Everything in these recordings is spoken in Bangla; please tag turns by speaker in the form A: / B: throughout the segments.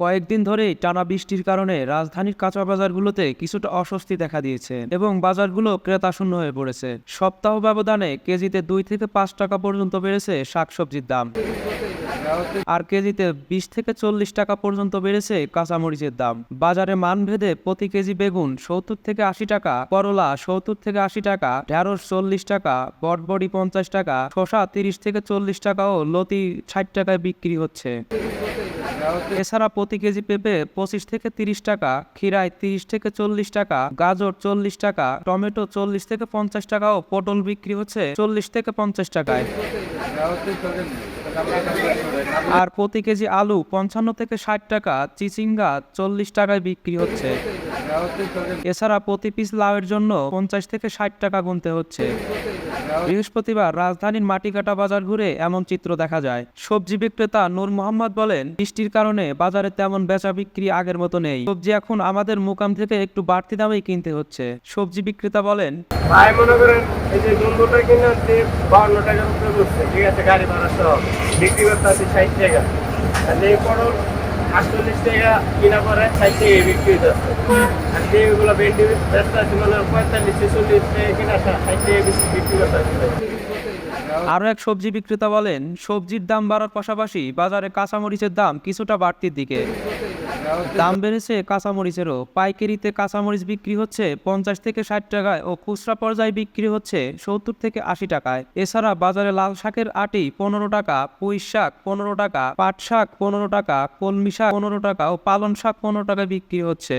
A: কয়েকদিন ধরেই টানা বৃষ্টির কারণে রাজধানীর কাঁচা বাজারগুলোতে কিছুটা অস্বস্তি দেখা দিয়েছে এবং বাজারগুলো ক্রেতাশূন্য হয়ে পড়েছে। সপ্তাহ ব্যবধানে কেজিতে 2 থেকে 5 টাকা পর্যন্ত বেড়েছে শাকসবজির দাম, আর কেজিতে 20 থেকে 40 টাকা পর্যন্ত বেড়েছে কাঁচামরিচের দাম। বাজারে মানভেদে প্রতি কেজি বেগুন 70 থেকে 80 টাকা, করলা 70 থেকে 80 টাকা, ঢেঁড়স 40 টাকা, বটবড়ি 50 টাকা, শসা 30 থেকে 40 টাকা ও লতি 60 টাকায় বিক্রি হচ্ছে। এছাড়া প্রতি কেজি পেঁপে 25 থেকে 30 টাকা, খিরায় 30 থেকে 40 টাকা, গাজর 40 টাকা, টমেটো 40 থেকে 50 টাকা ও পটল বিক্রি হচ্ছে 40 থেকে 50 টাকায়। আর প্রতি কেজি আলু 55 থেকে 60 টাকা, চিচিঙ্গা 40 টাকায় বিক্রি হচ্ছে। এছাড়া প্রতি পিস লাউয়ের জন্য 50 থেকে 60 টাকা গুনতে হচ্ছে। বৃহস্পতিবার রাজধানীর মাটিকাটা বাজার ঘুরে এমন চিত্র দেখা যায়। সবজি বিক্রেতা নূর মোহাম্মদ বলেন, বৃষ্টির কারণে বাজারে তেমন বেচা বিক্রি আগের মতো নেই। সবজি এখন আমাদের মুকাম থেকে একটু বাড়তি দামেই কিনতে হচ্ছে। সবজি বিক্রেতা বলেন,
B: ভাই মনে করেন এই যে দুটোটা কিনে হচ্ছে 52 টাকার উপরে করছে, ঠিক আছে, গাড়ি ভাড়া সহ বিক্রি করতে আছে 60 টাকা। আর এই পটল 48 টাকা কিনা পরে 60 টাকা বিক্রি হতে আছে। আর যেগুলো ভেন্ডি ব্যস্ত আছে মানে 45 46 টাকা কিনা 60 টাকা বিক্রি করতে আছে।
A: আরও এক সবজি বিক্রেতা বলেন, সবজির দাম বাড়ার পাশাপাশি বাজারে কাঁচামরিচের দাম কিছুটা বাড়তির দিকে। দাম বেড়েছে কাঁচামরিচেরও। পাইকারিতে কাঁচামরিচ বিক্রি হচ্ছে 50 থেকে 60 টাকায় ও খুচরা পর্যায়ে বিক্রি হচ্ছে 70 থেকে 80 টাকায়। এছাড়া বাজারে লাল শাকের আটি 15 টাকা, পুঁই শাক 15 টাকা, পাট শাক 15 টাকা, কলমি শাক 15 টাকা ও পালং শাক 15 টাকায় বিক্রি হচ্ছে।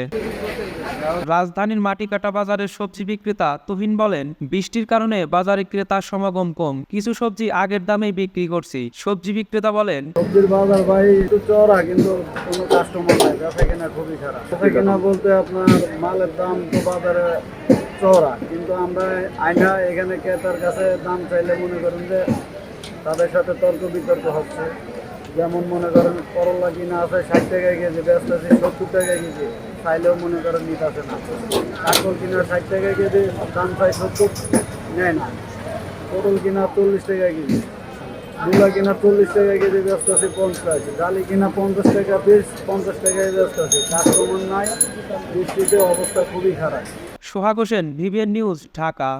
A: রাজধানীর মাটিকাটা বাজারের সবজি বিক্রেতা তুহিন বলেন, বৃষ্টির কারণে বাজারে ক্রেতার সমাগম কম, কিছু সবজি আগের দামেই বিক্রি করছি। সবজি বিক্রেতা বলেন,
C: সবজির বাজার ভাই একটু চড়া, কিন্তু কোনো কাস্টমার নাই, বেচা কেনা খুবই খারাপ। বেচা কেনা বলতে আপনার মালের দাম তো বাজারে চড়া, কিন্তু আমরা আইনা এখানে ক্রেতার কাছে দাম চাইলে মনে করেন যে তাদের সাথে তর্ক বিতর্ক হচ্ছে। যেমন মনে করেন করলা কিনা আছে 60 টাকায় কেজি, ব্যস্ত আছে 70 টাকায় কেজি, চাইলেও মনে করেন নিতে আসে না। কাঁকল কিনা 60 টাকায় কেজি, দাম চাই 70, নেয় না। পটল কিনা 40 টাকায় কেজি, মূলা কিনা 40 টাকা কেজি, ব্যস্ত আছে 50, ডালি কিনা 50 টাকা পিস, 50 টাকায় ব্যস্ত আছে। কাস্টমার নাই, বৃষ্টিতে অবস্থা খুবই খারাপ।
A: সোহাগ হোসেন, ভিভিএন নিউজ, ঢাকা।